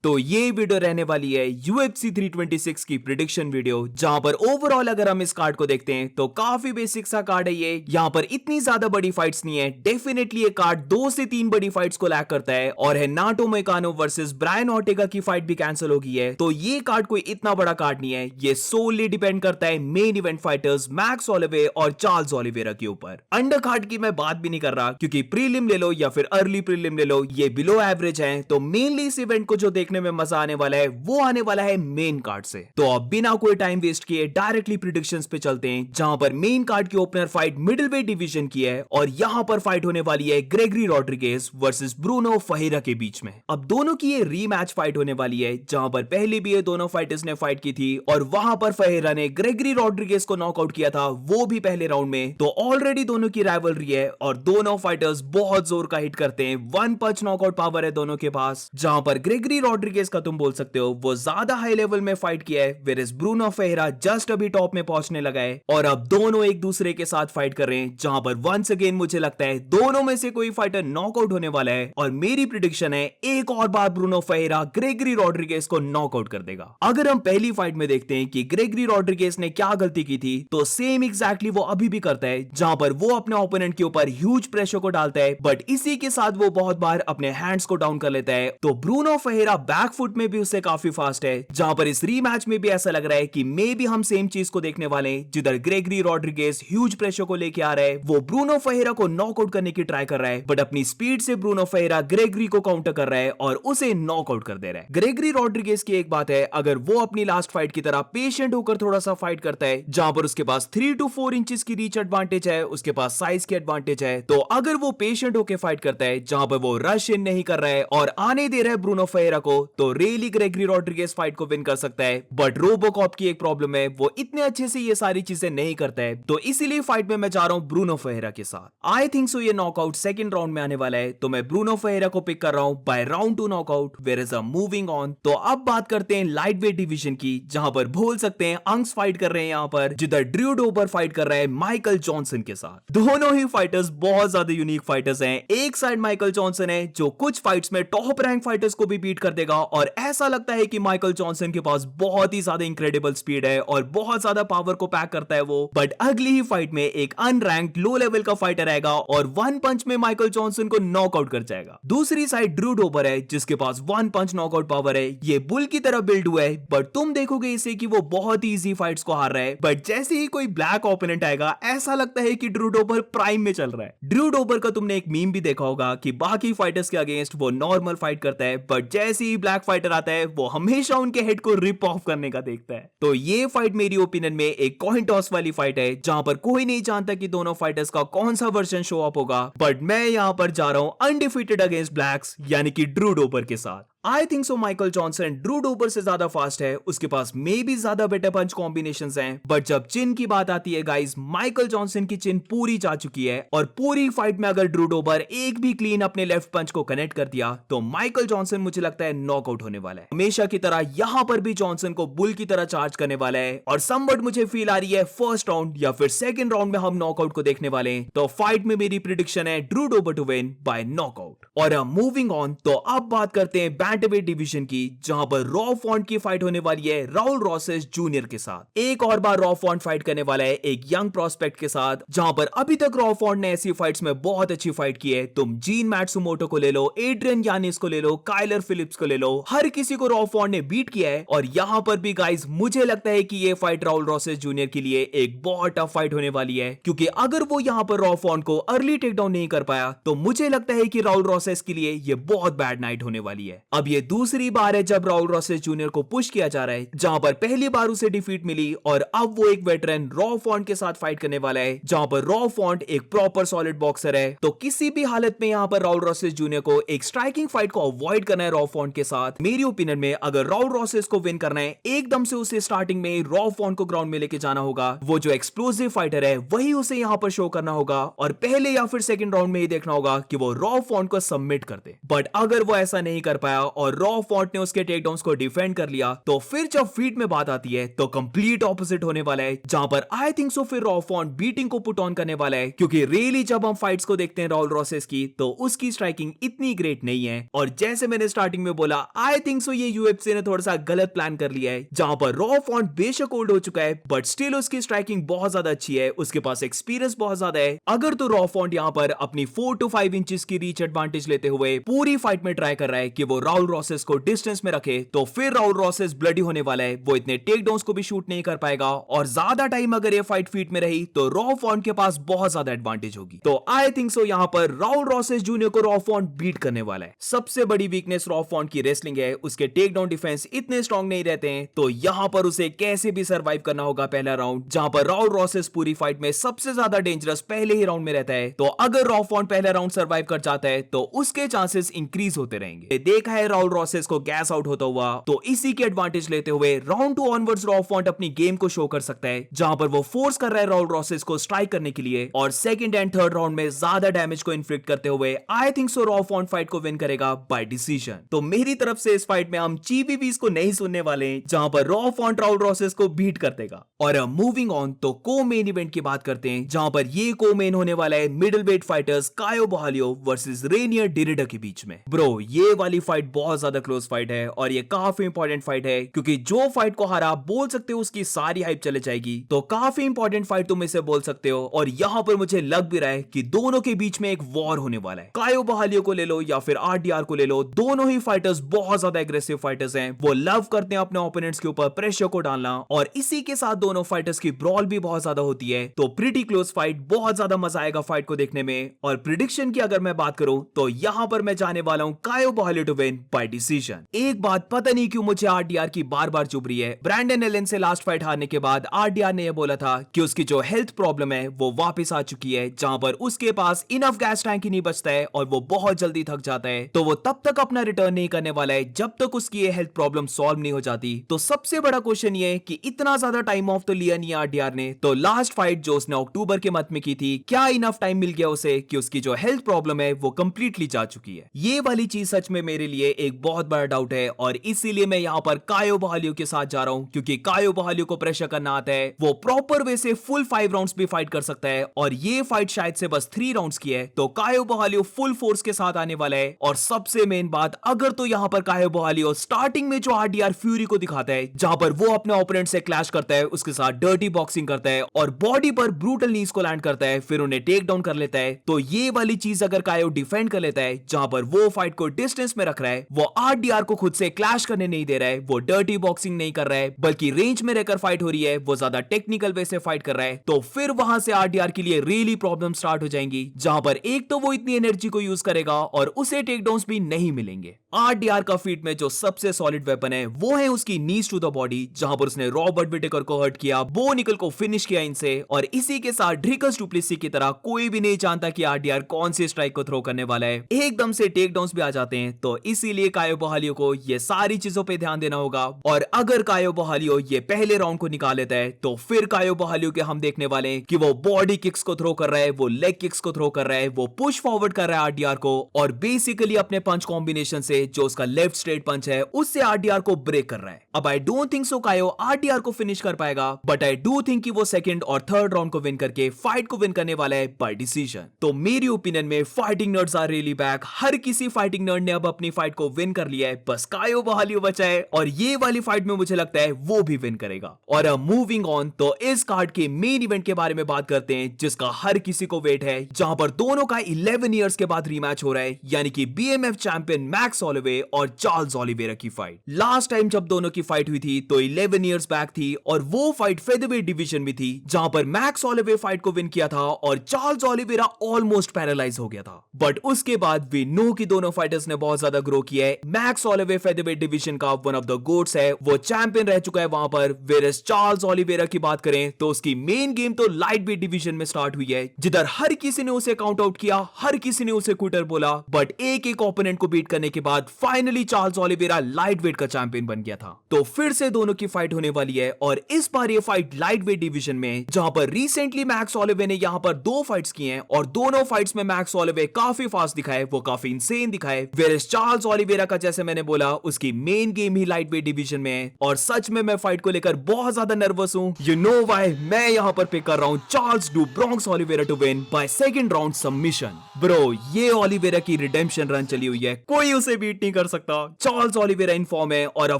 तो ये वीडियो रहने वाली है UFC 326 की प्रिडिक्शन वीडियो, जहां पर ओवरऑल अगर हम इस कार्ड को देखते हैं तो काफी बेसिक सा कार्ड है ये। यहाँ पर इतनी ज्यादा बड़ी फाइट्स नहीं है। डेफिनेटली ये कार्ड 2 से 3 बड़ी फाइट्स को लैक करता है और है Nato Moicano versus Brian Ortega की फाइट भी कैंसिल हो गई है। तो ये कार्ड कोई इतना बड़ा कार्ड नहीं है। ये सोली डिपेंड करता है main event fighters max Holloway और चार्ल्स ओलिवेरा के ऊपर। अंडर कार्ड की मैं बात भी नहीं कर रहा, क्योंकि प्रीलिम ले लो या फिर अर्ली प्रीलिम ले लो, ये बिलो एवरेज है। तो मेनली इस इवेंट को जो देखने में मजा आने वाला है वो आने वाला है मेन कार्ड से। तो अब बिना कोई टाइम वेस्ट किए डायरेक्टली प्रेडिक्शंस पे चलते हैं, जहां पर मेन कार्ड की ओपनर फाइट मिडिलवेट डिवीजन की है और यहां पर फाइट होने वाली है Gregory Rodriguez versus Bruno Ferreira के बीच में। अब दोनों की ये रीमैच फाइट होने वाली है, जहां पर पहले भी ये दोनों फाइटर्स ने फाइट की थी और वहां पर फेरेरा ने ग्रेगरी रॉड्रिगेज को नॉकआउट किया था, वो भी पहले राउंड में। तो ऑलरेडी दोनों की राइवलरी है और दोनों फाइटर्स बहुत जोर का हिट करते हैं। वन पंच नॉकआउट पावर है दोनों के पास, जहां पर ग्रेगरी रॉड्रिगेज का तुम बोल सकते हो वो ज्यादा हाई लेवल में फाइट किया है, वेयरएज ब्रूनो फेरेरा जस्ट अभी टॉप में पहुंचने लगा है और अब दोनों एक दूसरे के साथ फाइट कर रहे हैं, जहां पर वंस अगेन मुझे लगता है दोनों में से कोई फाइटर नॉकआउट होने वाला है। और मेरी प्रिडिक्शन है एक और बार ब्रूनो फेरेरा ग्रेगरी रॉड्रिगेज को नॉकआउट कर देगा। अगर हम पहली फाइट में देखते हैं कि ग्रेगरी रॉड्रिगेज ने क्या गलती की थी, तो सेम एग्जैक्टली वो अभी भी करता है, जहां पर वो अपने ओपोनेंट के ऊपर ह्यूज प्रेशर को डालता है, बट इसी के साथ वो बहुत बार अपने हैंड्स को डाउन कर लेता है। तो ब्रूनो फेरेरा बैक फुट में भी उससे काफी फास्ट है, जहां पर इस रीमैच में भी ऐसा लग रहा है कि मे बी हम सेम चीज को देखने वाले हैं, जिधर ग्रेगरी रॉड्रिगेज ह्यूज प्रेशर को लेके आ रहा है। वो ब्रूनो फेरेरा को नॉकआउट करने की ट्राई कर रहा है, बट अपनी स्पीड से ब्रूनो फेरेरा ग्रेगरी को काउंटर कर रहा है और उसे नॉकआउट कर दे रहा है। ग्रेगरी रॉड्रिगेज की एक बात है, अगर वो अपनी लास्ट फाइट की तरह पेशेंट होकर थोड़ा सा फाइट करता है, जहां पर उसके पास 3 to 4 इंचेस की रीच एडवांटेज है, उसके पास साइज की एडवांटेज है, तो अगर वो पेशेंट होकर फाइट करता है, जहां पर वो रश इन नहीं कर रहा है और आने दे रहा है ब्रूनो फेरेरा को, तो रियली ग्रेगरी रॉड्रिगेज फाइट को विन कर सकता है। बट रोबोकॉप की एक प्रॉब्लम है, वो इतने अच्छे से ये सारी चीजें नहीं करता है, तो इसीलिए फाइट में मैं जा रहा हूं ब्रूनो फेरेरा के साथ। आई थिंक सो ये नॉकआउट सेकंड राउंड में आने वाला है, तो मैं ब्रूनो फेरेरा को पिक कर रहा हूं by round 2 knockout. Where is a moving on. तो अब बात करते हैं लाइट वेट डिवीजन की, जहां पर बोल सकते हैं अंग्स फाइट कर रहे हैं यहां पर, जिधर ड्रू डोबर फाइट कर रहा है माइकल जॉनसन के साथ। दोनों ही फाइटर्स बहुत ज्यादा यूनिक फाइटर्स हैं। एक साइड माइकल जॉनसन है जो कुछ फाइट्स में टॉप रैंक फाइटर्स को भी बीट कर देगा और ऐसा लगता है कि माइकल जॉनसन के पास बहुत ही ज्यादा इंक्रेडिबल स्पीड है और बहुत ज्यादा पावर को पैक करता है वो। बट अगली ही फाइट में एक अनरैंक्ड लो लेवल का फाइटर आएगा और वन पंच में माइकल जॉनसन को नॉकआउट कर जाएगा। दूसरी साइड ड्रू डोबर है, जिसके पास वन पंच नॉकआउट पावर है। ये बुल की तरह बिल्ड हुआ है, बट तुम देखोगे इसे कि वो बहुत ही इजी फाइट्स को हार रहा है। बट जैसे ही कोई ब्लैक ओपोनेंट आएगा, ऐसा लगता है कि ड्रू डोबर प्राइम में चल रहा है। ड्रू डोबर का तुमने एक मीम भी देखा होगा कि बाकी फाइटर्स के अगेंस्ट वो नॉर्मल फाइट करता है, बट जैसे ही ब्लैक फाइटर आता है वो हमेशा उनके हेड को रिप ऑफ करने का देखता है। तो ये फाइट मेरी ओपिनियन में एक कॉइन टॉस वाली फाइट है, जहां पर कोई नहीं जानता कि दोनों फाइटर्स का कौन सा वर्जन शो अप होगा। बट मैं यहां पर जा रहा हूं अनडिफीटेड अगेंस्ट ब्लैक्स, यानी कि ड्रू डोबर के साथ। I think so Michael Johnson Drew Dober से ज्यादा फास्ट है, उसके पास मे भी ज्यादा बेटर पंच कॉम्बिनेशंस हैं, बट जब चिन की बात आती है गाइस, माइकल जॉनसन की चिन पूरी जा चुकी है और पूरी फाइट में अगर ड्रू डोबर एक भी क्लीन अपने लेफ्ट पंच को कनेक्ट कर दिया, तो माइकल जॉनसन मुझे लगता है नॉकआउट होने वाला है। हमेशा की तरह यहां पर भी जॉनसन को बुल की तरह चार्ज करने वाला है और समवट मुझे फील आ रही है फर्स्ट राउंड या फिर सेकंड राउंड में हम नॉकआउट को देखने वाले हैं। तो फाइट में मेरी प्रिडिक्शन है Drew Dober to win by knockout. और मूविंग ऑन, तो अब बात करते हैं बैंटमवेट डिवीजन की, जहां पर रॉ फॉन्ट की फाइट होने वाली है राउल रॉसेस जूनियर के साथ। एक और बार रॉ फॉन्ट फाइट करने वाला है एक यंग प्रोस्पेक्ट के साथ, जहां पर अभी तक रॉ फॉन्ट ने ऐसी फाइट्स में बहुत अच्छी फाइट की है। तुम जीन मैट्सुमोटो को ले लो, एड्रियन यानिस को ले लो, काइलर फिलिप्स को ले लो, हर किसी को रॉ फॉन्ट ने बीट किया है। और यहां पर भी गाइस मुझे लगता है कि ये फाइट राउल रॉसेस जूनियर के लिए एक बहुत टफ फाइट होने वाली है, क्योंकि अगर वो यहां पर रॉ फॉन्ट को अर्ली टेक डाउन नहीं कर पाया, तो मुझे लगता है कि राउल रॉसेस के लिए ये बहुत बैड नाइट होने वाली है। अब ये दूसरी बार है जब राउल रॉसेस जूनियर को पुश किया जा रहा है, जहां पर पहली बार उसे डिफीट मिली और अब वो एक वेटरन रॉ फॉन्ट के साथ फाइट करने वाला है, जहां पर रॉ फॉन्ट एक प्रॉपर सॉलिड बॉक्सर है। तो किसी भी हालत में यहां पर राउल रॉसेस जूनियर को एक स्ट्राइकिंग फाइट को अवॉइड करना है रॉ फॉन्ट के साथ। मेरी ओपिनियन में अगर राउल रॉसेस को विन करना है, एकदम से उसे स्टार्टिंग में रॉ फॉन्ट को ग्राउंड में लेके जाना होगा। वो जो एक्सप्लोसिव फाइटर है वही उसे यहां पर शो करना होगा और पहले या फिर सेकंड राउंड में ही देखना होगा कि वो रॉ फॉन्ट को सबमिट कर दे। बट अगर वो ऐसा नहीं कर पाया और रॉ फॉन्ट ने उसके टेकडाउन्स को डिफेंड कर लिया, तो फिर जब फीट में बात आती है तो कंप्लीट ऑपोजिट होने वाला है, जहां पर आई थिंक सो फिर रॉ फॉन्ट बीटिंग को पुट ऑन करने वाला है, क्योंकि रियली जब हम फाइट्स को देखते हैं राउल रॉसेस की तो उसकी स्ट्राइकिंग इतनी ग्रेट नहीं है। और जैसे मैंने स्टार्टिंग में बोला, आई थिंक सो ये यूएफसी ने थोड़ा सा गलत प्लान कर लिया है, जहां पर रॉ फॉन्ट बेशक ओल्ड हो चुका है बट स्टिल उसकी स्ट्राइकिंग बहुत ज्यादा अच्छी है, उसके पास एक्सपीरियंस बहुत ज्यादा है। अगर तो रॉ फॉन्ट यहां पर अपनी 4 to 5 इंचेस की रीच एडवांटेज लेते हुए पूरी फाइट में ट्राई कर रहा है कि वो राउल रॉसेस को डिस्टेंस में रखे, तो फिर राउल रॉसेस ब्लडी होने वाला है, वो इतने टेक डाउन्स को भी शूट नहीं कर पाएगा, और ज्यादा टाइम अगर ये फाइट फीट में रही तो रॉ फॉन्ट के पास बहुत ज्यादा एडवांटेज होगी। तो आई थिंक सो यहां पर राउल रॉसेस जूनियर को रॉ फॉन्ट बीट करने वाला है। सबसे बड़ी वीकनेस रॉ फॉन्ट की रेसलिंग है, उसके टेक डाउन डिफेंस इतने स्ट्रॉन्ग नहीं रहते हैं, तो यहां पर उसे कैसे भी सर्वाइव करना होगा पहला राउंड, जहां पर राउल रॉसेस पूरी फाइट में सबसे ज्यादा डेंजरस पहले ही राउंड में रहता है। तो अगर रॉ फॉन्ट पहला राउंड सर्वाइव कर जाता है तो उसके चांसेस इंक्रीज होते रहेंगे। देखा है राउल रॉसेस को गैस आउट होता हुआ, तो इसी के एडवांटेज लेते हुए राउंड 2 ऑनवर्ड्स रॉ फॉन्ट अपनी गेम को शो कर सकता है, जहां पर वो फोर्स कर रहा है राउल रॉसेस को स्ट्राइक करने के लिए, और सेकंड एंड थर्ड राउंड में ज्यादा डैमेज को इन्फ्लिक्ट करते हुए आई थिंक सो रॉ फॉन्ट फाइट को विन करेगा बाय डिसीजन। तो मेरी तरफ से इस फाइट में हम चीवीवीज को नहीं सुनने वाले, जहां पर रॉ फॉन्ट राउल रॉसेस को बीट कर देगा। और मूविंग ऑन तो को मेन इवेंट की बात करते हैं, जहां पर ये को मेन होने वाला है middleweight fighters Caio Borralho versus Reinier de Ridder के बीच में। ब्रो ये वाली फाइट बहुत ज्यादा क्लोज फाइट है, और ये काफी इंपॉर्टेंट फाइट है, क्योंकि जो फाइट को हारा बोल सकते हो उसकी सारी हाइप चले जाएगी। तो काफी इंपॉर्टेंट फाइट तुम इसे बोल सकते हो, और यहां पर मुझे लग भी रहा है कि दोनों के बीच में एक वॉर होने वाला है। कायो बोहालियो को ले लो या फिर आरडीआर को ले लो, दोनों ही फाइटर्स बहुत ज्यादा एग्रेसिव फाइटर्स हैं, वो लव करते हैं अपने ओपोनेंट्स के ऊपर प्रेशर को डालना, और इसी के साथ दोनों फाइटर्स की ब्रॉल भी बहुत ज्यादा होती है। तो प्रीटी क्लोज फाइट, बहुत ज्यादा मजा आएगा फाइट को देखने में। और प्रिडिक्शन की अगर मैं बात करूं तो यहां पर मैं जाने वाला हूं कायो बोहालियो टू विन बाय डिसीजन। एक बात पता नहीं क्यों मुझे आरडीआर की बार बार चुभ रही है। ब्रैंडन एलन से लास्ट फाइट हारने के बाद आरडीआर ने यह बोला था कि उसकी जो हेल्थ प्रॉब्लम है वो वापस आ चुकी है, जहां पर उसके पास इनफ गैस टैंक ही नहीं बचता है और वो बहुत जल्दी थक जाता है। तो वो तब तक अपना रिटर्न नहीं करने वाला है जब तक उसकी ये हेल्थ प्रॉब्लम सॉल्व नहीं हो जाती। तो सबसे बड़ा क्वेश्चन ये है कि इतना ज्यादा टाइम ऑफ तो लिया नहीं आरडीआर ने, तो लास्ट फाइट जो उसने अक्टूबर के मंथ में की थी, क्या इनफ टाइम मिल गया उसे कि उसकी जो हेल्थ प्रॉब्लम है वो कंप्लीटली जा चुकी है? ये वाली चीज सच में मेरे लिए एक बहुत बड़ा डाउट है, और इसीलिए मैं यहाँ पर कायो बोहालियो के साथ जा रहा हूँ, क्योंकि कायो बोहालियो को प्रेशर करना आता है, वो प्रॉपर वे से फुल 5 राउंड्स भी फाइट कर सकता है, और ये फाइट शायद से बस 3 राउंड्स की है। तो कायो बोहालियो फुल फोर्स के साथ आने वाला है। और सबसे मेन बात, अगर तो यहाँ पर कायो बोहालियो स्टार्टिंग में जो आरडीआर फ्यूरी को दिखाता है, जहां पर वो अपने ओपोनेंट से क्लैश करता है, उसके साथ डर्टी बॉक्सिंग करता है और बॉडी पर ब्रूटल नीज को लैंड करता है, फिर उन्हें टेक डाउन कर लेता है, तो ये वाली चीज अगर कायो डिफेंड कर लेता है, जहां पर वो फाइट को डिस्टेंस में रख रहा है, वो आरडीआर को खुद से क्लैश करने नहीं दे रहा है, वो डर्टी बॉक्सिंग नहीं कर रहा है, बल्कि रेंज में रहकर फाइट हो रही है, वो ज्यादा टेक्निकल वे से फाइट कर रहा है, तो फिर वहां से आरडीआर के लिए रियली प्रॉब्लम स्टार्ट हो जाएंगी, जहां पर एक तो वो इतनी एनर्जी को यूज करेगा और उसे टेक डाउन्स भी नहीं मिलेंगे। आरडीआर का फीट में जो सबसे सॉलिड वेपन है वो है उसकी नीज टू द बॉडी, जहां पर उसने रॉबर्ट विटेकर को हर्ट किया, बो निकल को फिनिश किया इनसे, और इसी के साथ ड्रिकस डुप्लेसी की तरह कोई भी नहीं जानता कि आरडीआर कौन सी स्ट्राइक को थ्रो करने वाला है, एकदम से टेक डाउन्स भी आ जाते हैं। तो इसीलिए कायो बोहालियो को ये सारी चीजों पे ध्यान देना होगा, और अगर कायो बोहालियो ये पहले राउंड को निकाल लेता है तो फिर कायो बोहालियो के हम देखने वाले हैं कि वो बॉडी किक्स को थ्रो कर रहा है, वो लेग किक्स को थ्रो कर रहा है, वो पुश फॉरवर्ड कर रहा है आरडीआर को, और बेसिकली अपने पंच कॉम्बिनेशन से जो उसका लेफ्ट स्ट्रेट पंच है उससे आरडीआर को ब्रेक कर रहा है। अब आई डोंट थिंक सो कायो आरडीआर को फिनिश कर पाएगा, बट आई डू थिंक कि वो सेकंड और थर्ड राउंड को विन करके फाइट को विन करने वाला है बाय डिसीजन। तो मेरी ओपिनियन में fighting nerds are really back. हर किसी फाइटिंग नर्ड ने अब अपनी फाइट को विन कर लिया है, बस कायो बोहालियो बचा है, और ये वाली फाइट में मुझे लगता है वो भी विन करेगा। और मूविंग ऑन तो इस कार्ड के मेन इवेंट के बारे में बात करते हैं, जिसका हर किसी को वेट है, जहां पर दोनों का 11 इयर्स के बाद रीमैच हो रहा है, यानी कि बीएमएफ चैंपियन मैक्स ऑलिवे और चार्ल्स ऑलिवेरा की फाइट। लास्ट टाइम जब दोनों की फाइट हुई थी तो 11 इयर्स बैक थी, और वो फाइट फेदरवेट डिवीजन में थी, जहां पर मैक्स ऑलिवे फाइट को विन किया था और चार्ल्स ऑलिवेरा ऑलमोस्ट पैरालाइज हो गया था। बट उसके बाद वी नो कि दोनों फाइटर्स ने बहुत ज्यादा ग्रो किया है। मैक्स ऑलिवे फेदरवेट डिवीजन का वन ऑफ द गोट्स है, वो चैंपियन रह चुका है वहां पर। वेरस चार्ल्स ऑलिवेरा की बात करें तो उसकी मेन गेम तो लाइट वेट डिवीजन में स्टार्ट हुई है, जिधर हर किसी ने उसे काउंट आउट किया, हर किसी ने उसे क्विटर बोला, बट एक एक ओपोनेंट को बीट करने के बाद finally Charles Olivera light weight का चैंपियन बन गया था। तो फिर से दोनों की फाइट होने वाली है, और इस बार ये फाइट लाइट वेट डिवीजन में, जहां पर रिसेंटली मैक्स ऑलिवे ने यहां पर 2 फाइट्स की हैं, और दोनों फाइट्स में मैक्स ऑलिवे काफी फास्ट दिखा है, वो काफी इंसेन दिखा है, वेरस चार्ल्स ओलिवेरा का जैसे मैंने बोला उसकी मेन गेम ही लाइट वेट डिवीजन में है और सच में मैं फाइट को लेकर बहुत ज्यादा नर्वस हूँ। यू नो व्हाई मैं यहाँ पर पिक कर रहा हूँ Charles do Bronx Oliveira to win by second round submission. Bro ये ओलिवेरा की रिडेम्पशन रन चली हुई है, कोई उसे बीट नहीं कर सकता। चार्ल्स ओलिवेरा इन फॉर्म है और अब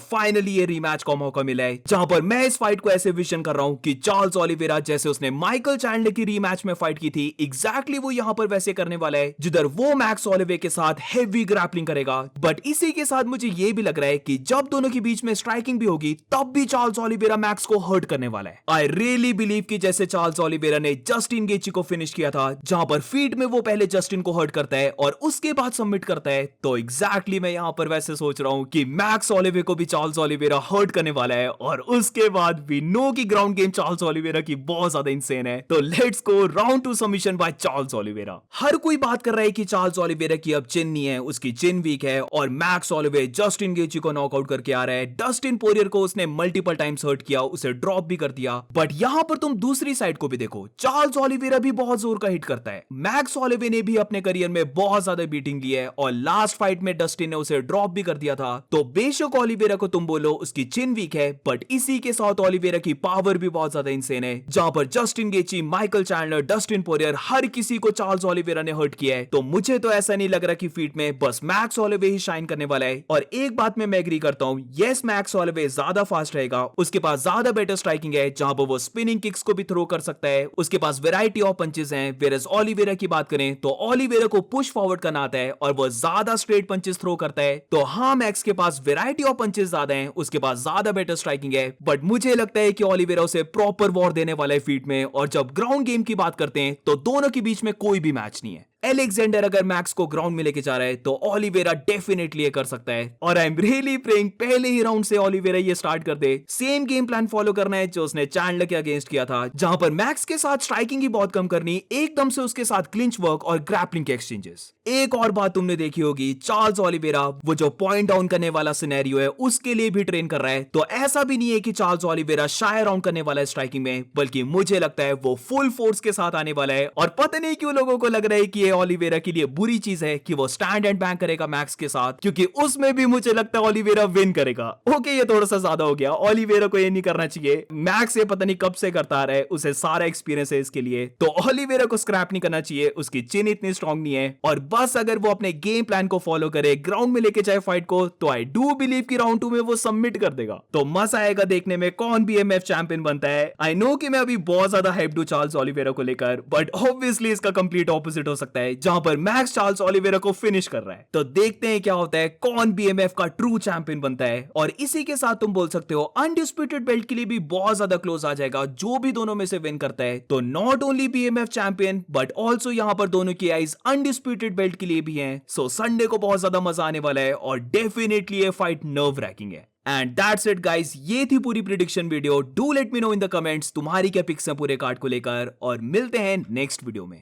फाइनली ये रीमैच का मौका मिला है जहां पर मैं इस फाइट को ऐसे विजन कर रहा हूं कि चार्ल्स ओलिवेरा जैसे उसने माइकल चैंडलर की रीमैच में फाइट की थी एग्जैक्टली वो यहां पर वैसे करने वाला है, जिधर वो मैक्स ओलिवे के साथ हेवी ग्रैपलिंग करेगा। बट इसी के साथ मुझे ये भी लग रहा है कि जब दोनों के बीच में स्ट्राइकिंग भी होगी तब भी चार्ल्स ओलिवेरा मैक्स को हर्ट करने वाला है। आई रियली बिलीव कि जैसे चार्ल्स ओलिवेरा ने जस्टिन गेची को फिनिश किया था जहां पर फीट में वो पहले जस्टिन को हर्ट करता है और उसके बाद सबमिट करता है, तो एग्जैक्टली मैं यहां पर वैसे सोच रहा हूं कि मैक्स ओलिवे को भी चार्ल्स ओलिवेरा हर्ट करने वाला है और उसके बाद भी नो की ग्राउंड गेम चार्ल्स ओलिवेरा की बहुत ज्यादा इंसेन है। तो let's go round 2 submission by Charles Oliveira. हर कोई बात कर रहा है कि चार्ल्स ओलिवेरा की अब चिन नहीं है, उसकी चिन वीक है और मैक्स ओलिवे जस्टिन गेची को नॉकआउट करके आ रहा है। डस्टिन पोरियर को उसने मल्टीपल टाइम्स हर्ट किया, उसे ड्रॉप भी कर दिया। बट यहां पर तुम दूसरी साइड को भी देखो, चार्ल्स ओलिवेरा भी बहुत जोर का हिट करता है। मैक्स ओलिवे ने भी अपने करियर में बहुत ज्यादा बीटिंग ली है और लास्ट फाइट में डस्टिन ने उसे ड्रॉप भी कर दिया था। तो बेशक ओलिवेरा को तुम बोलो उसकी चिन वीक है, बट इसी के साथ ओलिवेरा की पावर भी बहुत ज्यादा इंसेन है, जहां पर Justin Gaethje, Michael Chandler, Dustin Poirier हर किसी को चार्ल्स ओलिवेरा ने हर्ट किया है। तो मुझे तो ऐसा नहीं लग रहा कि फीट में बस मैक्स ओलिवे ही शाइन करने वाला है। और एक बात में मैं एग्री करता हूं, यस मैक्स ओलिवे ज्यादा फास्ट रहेगा, उसके पास ज्यादा बेटर स्ट्राइकिंग है जहां पर वो स्पिनिंग किक्स को भी थ्रो कर सकता है, उसके पास वैरायटी ऑफ पंचेस हैं। वेयरएज ओलिवेरा की बात करें तो ओलिवेरा को पुश फॉरवर्ड करना आता है और वो ज्यादा स्ट्रेट पंचेस थ्रो करता है। तो हाँ मैक्स के पास वैरायटी ऑफ पंचेस ज्यादा हैं, उसके पास ज्यादा बेटर स्ट्राइकिंग है, बट मुझे लगता है कि ओलिवेरा उसे प्रॉपर वॉर देने वाला है फीट में। और जब ग्राउंड गेम की बात करते हैं तो दोनों के बीच में कोई भी मैच नहीं है। एलेक्जेंडर अगर मैक्स को ग्राउंड में लेके जा रहा है तो ओलिवेरा डेफिनेटली ये कर सकता है और आई एम रियली प्रेइंग पहले ही राउंड से ओलिवेरा ये स्टार्ट कर दे। सेम गेम प्लान फॉलो करना है जो उसने चैंडलर के अगेंस्ट किया था, जहां पर मैक्स के साथ स्ट्राइकिंग ही बहुत कम करनी, एकदम से उसके साथ क्लिंच वर्क और ग्रैपलिंग के एक्सचेंजेस। एक और बात तुमने देखी होगी, चार्ल्स ओलिवेरा वो जो पॉइंट डाउन करने वाला सिनेरियो है उसके लिए भी ट्रेन कर रहा है। तो ऐसा भी नहीं है कि चार्ल्स ओलिवेरा शायर राउंड करने वाला है स्ट्राइकिंग में, बल्कि मुझे लगता है वो फुल फोर्स के साथ आने वाला है। और पता नहीं क्यों लोगों को लग रहा है कि ये ओलिवेरा के लिए बुरी चीज है कि वो स्टैंड एंड बैंक करेगा मैक्स के साथ, क्योंकि उसमें भी मुझे लगता है ओलिवेरा विन करेगा। ओके ये थोड़ा सा ज्यादा हो गया, ओलिवेरा को ये नहीं करना चाहिए। मैक्स ये पता नहीं कब से करता आ रहा है, उसे सारा एक्सपीरियंस है इसके लिए, तो ओलिवेरा को स्क्रैप नहीं करना चाहिए। उसकी चिन इतनी स्ट्रांग नहीं है और बस अगर वो अपने गेम प्लान को फॉलो करे, ग्राउंड में लेके जाए फाइट को, तो आई डू बिलीव कि राउंड 2 में वो सबमिट कर देगा। तो मजा आएगा देखने में कौन बीएमएफ चैंपियन बनता है। आई नो कि मैं अभी बहुत ज्यादा हाइप्ड हूं चार्ल्स ओलिवेरा को लेकर, बट ऑब्वियसली इसका कंप्लीट ऑपोजिट हो सकता है जहां पर मैक्स चार्ल्स ओलिवेरा को फिनिश कर रहा है। तो देखते हैं क्या होता है, कौन बीएमएफ का ट्रू चैंपियन बनता है। और इसी के साथ तुम बोल सकते हो अनडिस्प्यूटेड बेल्ट के लिए भी बहुत ज्यादा क्लोज आ जाएगा जो भी दोनों में से विन करता है। तो not only BMF champion but also यहां पर दोनों की आइज अनडिस्प्यूटेड बेल्ट के लिए भी हैं। सो संडे को बहुत ज्यादा मजा आने वाला है और डेफिनेटली ये फाइट नर्व रैकिंग है। एंड दैट्स इट गाइस, ये थी पूरी prediction video. Do let me know in the comments तुम्हारी क्या पिक्स है पूरे कार्ड को लेकर, और मिलते हैं नेक्स्ट वीडियो में।